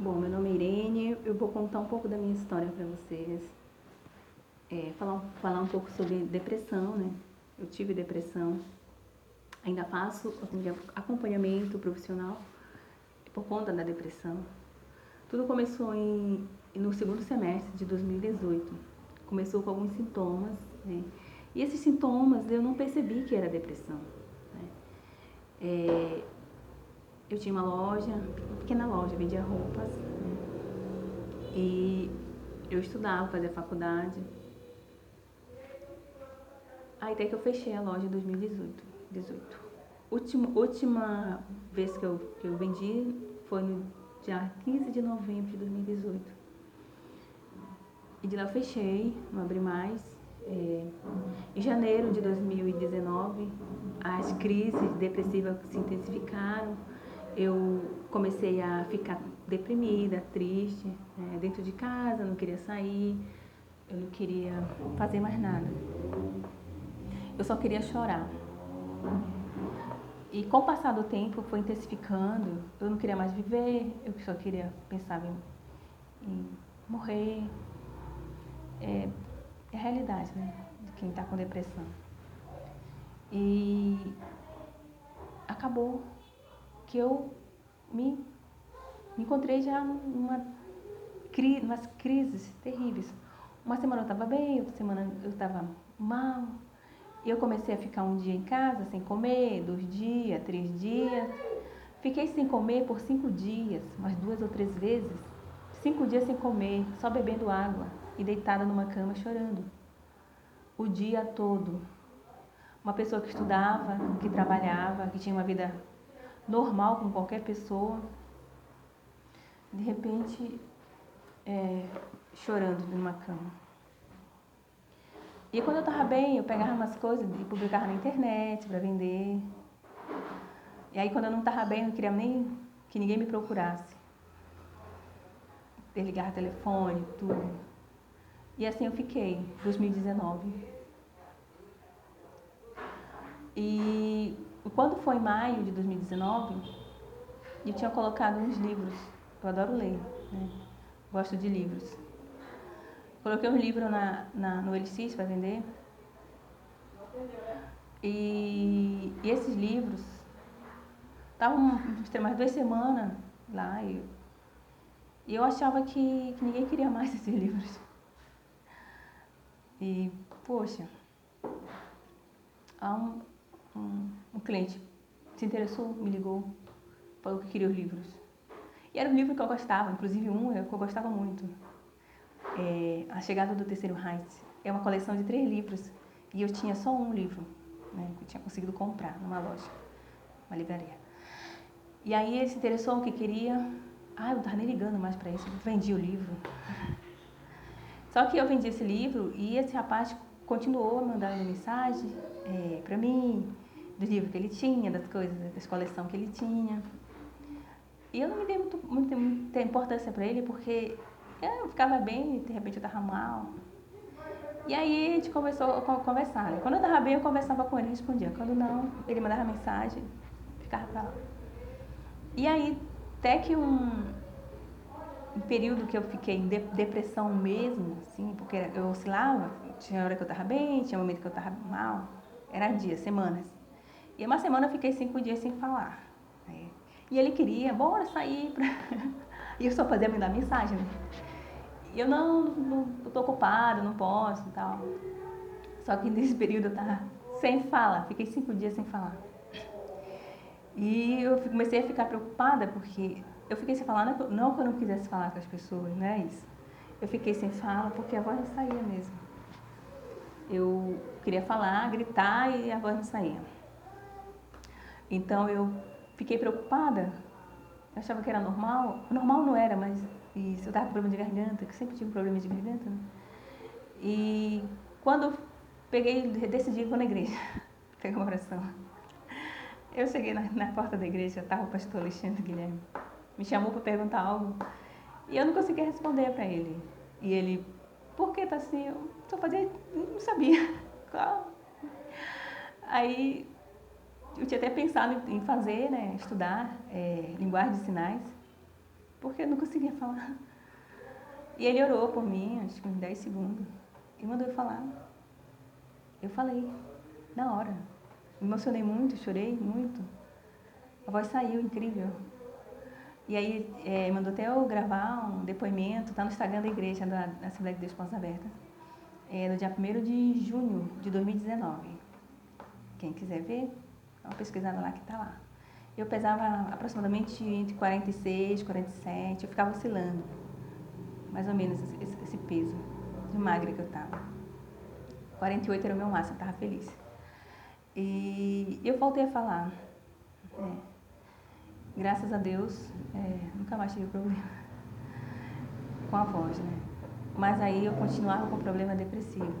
Bom, meu nome é Irene, eu vou contar um pouco da minha história para vocês. Falar um pouco sobre depressão, né? Eu tive depressão, ainda faço acompanhamento profissional por conta da depressão. Tudo começou no segundo semestre de 2018. Começou com alguns sintomas, né? E esses sintomas eu não percebi que era depressão, né? Eu tinha uma loja, uma pequena loja, vendia roupas, né? E eu estudava, fazia faculdade. Aí até que eu fechei a loja em 2018. Última vez que eu vendi foi no dia 15 de novembro de 2018. E de lá eu fechei, não abri mais. Em janeiro de 2019, as crises depressivas se intensificaram. Eu comecei a ficar deprimida, triste, dentro de casa, não queria sair, eu não queria fazer mais nada. Eu só queria chorar. E com o passar do tempo foi intensificando, eu não queria mais viver, eu só queria pensar em morrer. É a realidade, né, de quem está com depressão. E acabou que eu me encontrei já umas crises terríveis. Uma semana eu estava bem, outra semana eu estava mal. E eu comecei a ficar um dia em casa sem comer, 2 dias, 3 dias. Fiquei sem comer por 5 dias, umas 2 ou 3 vezes. 5 dias sem comer, só bebendo água e deitada numa cama chorando. O dia todo. Uma pessoa que estudava, que trabalhava, que tinha uma vida normal como qualquer pessoa, de repente chorando numa cama. E quando eu estava bem, eu pegava umas coisas e publicava na internet para vender. E aí quando eu não estava bem, eu não queria nem que ninguém me procurasse. Desligar o telefone, tudo. E assim eu fiquei, 2019. E quando foi em maio de 2019, eu tinha colocado uns livros. Eu adoro ler, né? Gosto de livros. Coloquei um livro no LX para vender. E esses livros estavam tem mais 2 semanas lá e eu achava que ninguém queria mais esses livros. E, poxa, há um cliente se interessou, me ligou, falou que queria os livros. E era um livro que eu gostava, inclusive que eu gostava muito. A Chegada do Terceiro Reich. É uma coleção de 3 livros e eu tinha só um livro, né, que eu tinha conseguido comprar numa loja, uma livraria. E aí ele se interessou no que queria. Eu não estava nem ligando mais para isso, eu vendi o livro. Só que eu vendi esse livro e esse rapaz continuou a mandar mensagem para mim, do livro que ele tinha, das coisas, das coleções que ele tinha. E eu não me dei muita importância para ele, porque eu ficava bem e de repente eu estava mal. E aí a gente começou a conversar. Quando eu estava bem, eu conversava com ele, respondia. Quando não, ele mandava mensagem, ficava para lá. E aí, até que um período que eu fiquei em depressão mesmo, assim, porque eu oscilava, tinha hora que eu estava bem, tinha momento que eu estava mal, era dias, semanas. E uma semana eu fiquei 5 dias sem falar. E ele queria, bora sair pra... E eu só fazia me dar mensagem, né? E eu não tô ocupada, não posso e tal. Só que nesse período eu tava sem fala, fiquei 5 dias sem falar. E eu comecei a ficar preocupada porque eu fiquei sem falar, não que eu não quisesse falar com as pessoas, não é isso. Eu fiquei sem fala porque a voz não saía mesmo. Eu queria falar, gritar e a voz não saía. Então eu fiquei preocupada, eu achava que era normal. Normal não era, mas isso, eu tava com problema de garganta, que sempre tive problema de garganta, né? E quando eu decidi ir na igreja, pegar uma oração. Eu cheguei na porta da igreja, estava o pastor Alexandre Guilherme. Me chamou para perguntar algo e eu não conseguia responder para ele. E ele, por que tá assim? Eu só fazia, não sabia. Aí eu tinha até pensado em fazer, né, estudar linguagem de sinais. porque eu não conseguia falar. E ele orou por mim, acho que uns 10 segundos, e mandou eu falar. Eu falei, na hora. Me emocionei muito, chorei muito. A voz saiu, incrível. E aí mandou até eu gravar um depoimento, tá no Instagram da igreja, da Assembleia de Deus Portas Abertas, no dia 1º de junho de 2019. Quem quiser ver, dá uma pesquisada lá que tá lá. Eu pesava aproximadamente entre 46 e 47, eu ficava oscilando, mais ou menos esse peso de magra que eu tava. 48 era o meu máximo, eu tava feliz. E eu voltei a falar. Graças a Deus, nunca mais tive problema com a voz, né? Mas aí eu continuava com problema depressivo.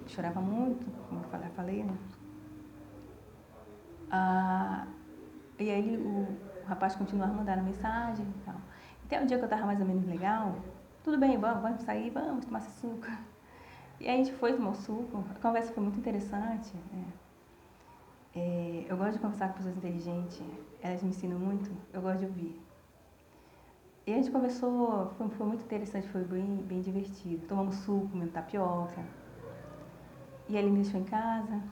Chorava muito, como eu falei, né? E aí o rapaz continuava mandando mensagem e tal. Até um dia que eu tava mais ou menos legal, tudo bem, vamos sair, vamos tomar esse suco. E aí a gente foi tomar o suco, a conversa foi muito interessante. Eu gosto de conversar com pessoas inteligentes, elas me ensinam muito, eu gosto de ouvir. E a gente conversou, foi muito interessante, foi bem divertido. Tomamos suco, comendo tapioca. E aí ele me deixou em casa.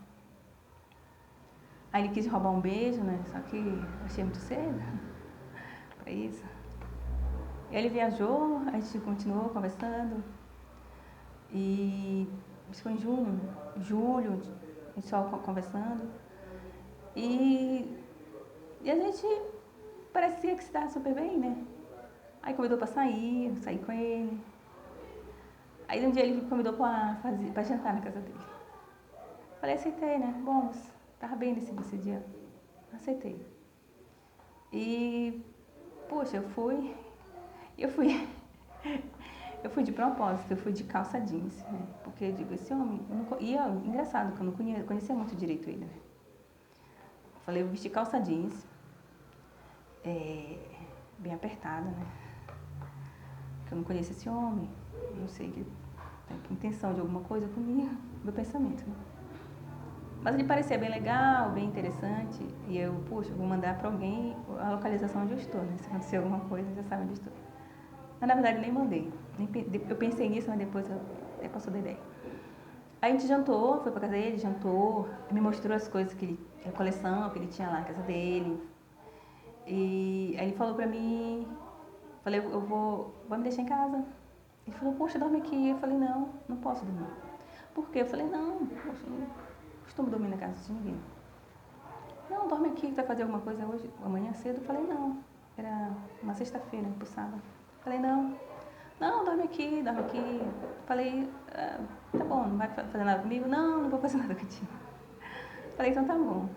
Aí ele quis roubar um beijo, né? Só que eu achei muito cedo pra isso. E aí ele viajou, a gente continuou conversando. E isso foi em julho, a gente só conversando. E a gente parecia que se dava super bem, né? Aí convidou pra sair, eu saí com ele. Aí um dia ele me convidou pra jantar na casa dele. Falei, aceitei, né? Vamos. Tava bem nesse dia. Aceitei. E, poxa, eu fui eu fui de propósito, eu fui de calça jeans, né? Porque eu digo, esse homem, engraçado, que eu não conhecia muito direito ele, né? Falei, eu vesti calça jeans, bem apertada, né? Porque eu não conheço esse homem, não sei que tem intenção de alguma coisa comigo, meu pensamento, né? Mas ele parecia bem legal, bem interessante, e eu, puxa, vou mandar pra alguém a localização onde eu estou, né? Se acontecer alguma coisa, já sabe onde eu estou. Mas na verdade nem mandei, eu pensei nisso, mas depois eu até passou da ideia. Aí a gente jantou, foi pra casa dele, jantou, me mostrou as coisas a coleção que ele tinha lá na casa dele. E aí ele falou pra mim, falei, eu vou me deixar em casa. Ele falou, poxa, dorme aqui. Eu falei, não posso dormir. Por quê? Eu falei, não, poxa, eu não costumo dormir na casa de ninguém. Não, dorme aqui, vai fazer alguma coisa hoje, amanhã cedo? Eu falei, não, era uma sexta-feira, pro sábado. Eu falei, não, dorme aqui. Falei, tá bom, não vai fazer nada comigo? Não vou fazer nada contigo. Falei, então tá bom.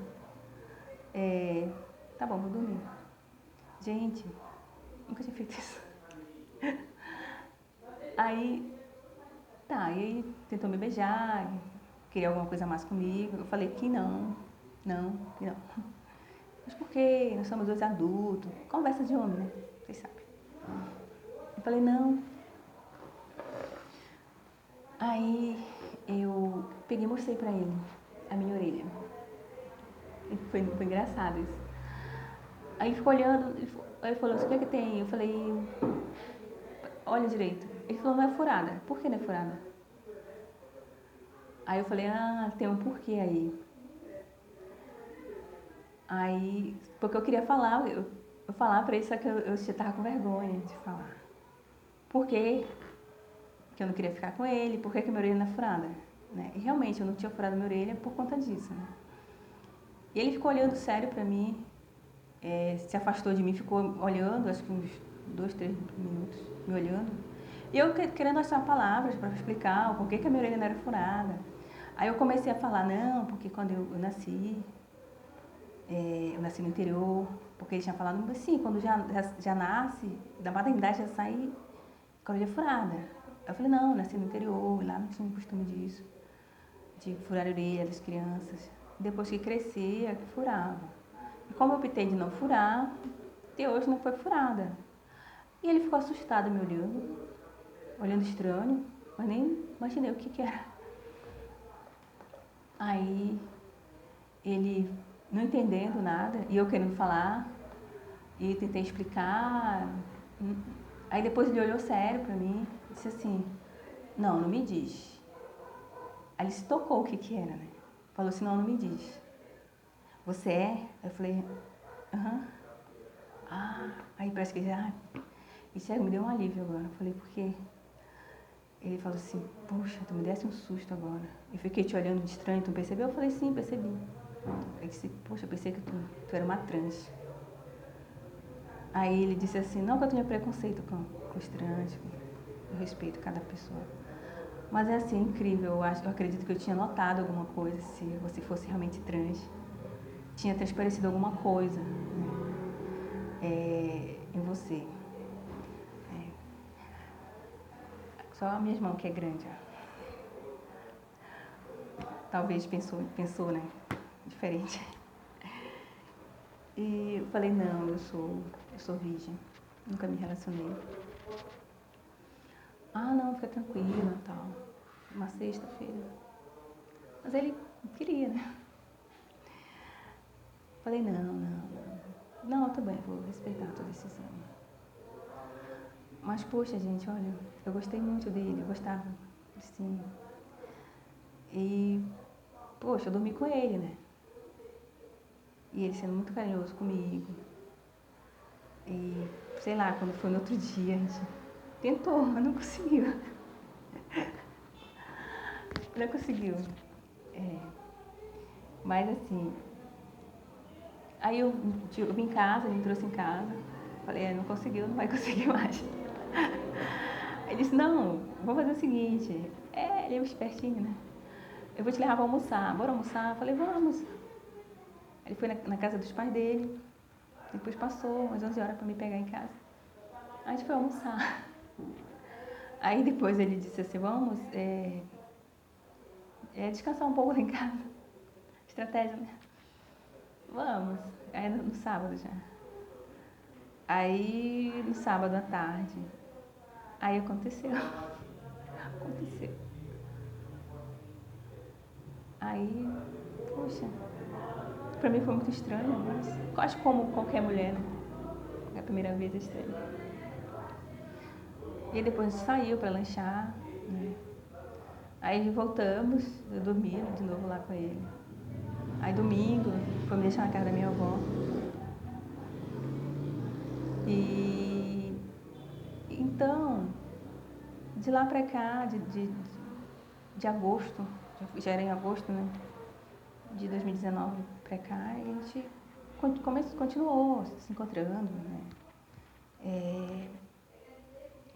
Tá bom, vou dormir. Gente, nunca tinha feito isso. Aí, e aí ele tentou me beijar, queria alguma coisa mais comigo. Eu falei que não. Mas por quê? Nós somos dois adultos. Conversa de homem, né? Vocês sabem. Eu falei, não. Aí eu peguei e mostrei pra ele a minha orelha. E foi engraçado isso. Aí ele ficou olhando, aí ele falou, o que é que tem? Eu falei, olha direito. Ele falou, não é furada. Por que não é furada? Aí eu falei, tem um porquê aí. Aí, porque eu queria falar, eu falar pra ele, só que eu já tava com vergonha de falar. Por quê? Que eu não queria ficar com ele, por que minha orelha não é furada? Né? E realmente, eu não tinha furado minha orelha por conta disso, né? E ele ficou olhando sério pra mim, se afastou de mim, ficou olhando, acho que uns 2, 3 minutos, me olhando. E eu querendo achar palavras para explicar o porquê que a minha orelha não era furada. Aí eu comecei a falar, não, porque quando eu nasci no interior, porque ele tinha falado, sim, quando já nasce, da maternidade já sai com a orelha furada. Eu falei, não, eu nasci no interior, lá não tinha costume disso, de furar a orelha das crianças. Depois que crescia, que furava. E como eu optei de não furar, até hoje não foi furada. E ele ficou assustado me olhando estranho, mas nem imaginei o que era. Aí ele não entendendo nada, e eu querendo falar, E tentei explicar. Aí depois ele olhou sério pra mim e disse assim, não me diz. Aí ele se tocou o que era, né? Falou assim, não me diz. Você é? Aí eu falei, aham. Aí parece que já, isso aí me deu um alívio agora. Eu falei, por quê? Ele falou assim, puxa, tu me desse um susto agora. Eu fiquei te olhando de estranho, tu percebeu? Eu falei, sim, percebi. Ele disse, poxa, eu pensei que tu era uma trans. Aí ele disse assim, não que eu tenha preconceito com os trans, eu respeito cada pessoa. Mas é assim, incrível, eu acredito que eu tinha notado alguma coisa, se você fosse realmente trans. Tinha transparecido alguma coisa, né, em você. Só a minha irmã que é grande. Talvez pensou, né? Diferente. E eu falei, não, eu sou virgem. Nunca me relacionei. Não, fica tranquila, tal. Uma sexta-feira. Mas ele queria, né? Falei, não, tá bem, vou respeitar a tua decisão. Mas, poxa, gente, olha, eu gostei muito dele, eu gostava, sim. E, poxa, eu dormi com ele, né? E ele sendo muito carinhoso comigo. E, sei lá, quando foi no outro dia, a gente tentou, mas não conseguiu. Não conseguiu. Mas, assim, aí eu vim em casa, ele me trouxe em casa. Falei, não conseguiu, não vai conseguir mais. Ele disse, não, vou fazer o seguinte. Ele é um espertinho, né? Eu vou te levar pra almoçar. Bora almoçar? Eu falei, vamos. Ele foi na casa dos pais dele. Depois passou umas 11 horas pra me pegar em casa. Aí a gente foi almoçar. Aí depois ele disse assim, vamos descansar um pouco lá em casa. Estratégia, né? Vamos. Aí no sábado já. Aí no sábado à tarde. Aí aconteceu. Aconteceu. Aí, poxa, pra mim foi muito estranho, mas acho que como qualquer mulher, né? A primeira vez é estranho. E aí depois a gente saiu pra lanchar, né? Aí voltamos, eu dormi de novo lá com ele. Aí domingo, foi me deixar na casa da minha avó. E então, de lá pra cá, de agosto, já era em agosto, né? De 2019 pra cá, a gente continuou se encontrando, né?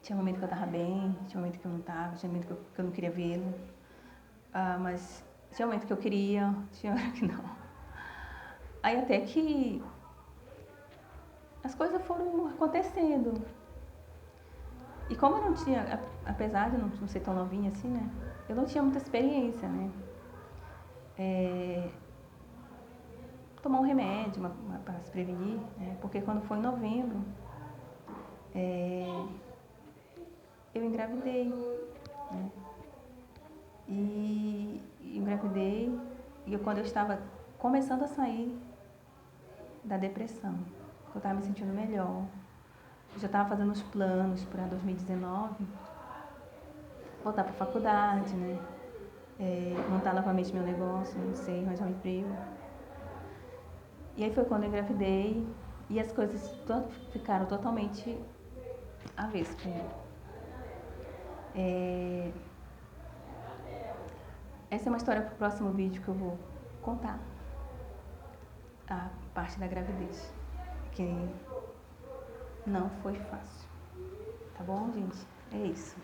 Tinha momento que eu tava bem, tinha momento que eu não tava, tinha momento que eu não queria vê-lo. Mas tinha momento que eu queria, tinha hora que não. Aí até que as coisas foram acontecendo. E como eu não tinha, apesar de não ser tão novinha assim, né? Eu não tinha muita experiência, né? Tomar um remédio para se prevenir, né? Porque quando foi em novembro, eu engravidei, né? E engravidei, e quando eu estava começando a sair da depressão, eu estava me sentindo melhor, eu já estava fazendo os planos para 2019, voltar para a faculdade, né? Montar novamente meu negócio, não sei, arranjar um emprego. E aí foi quando eu engravidei e as coisas ficaram totalmente avesso comigo. Essa é uma história para o próximo vídeo que eu vou contar. A parte da gravidez, que não foi fácil. Tá bom, gente? É isso.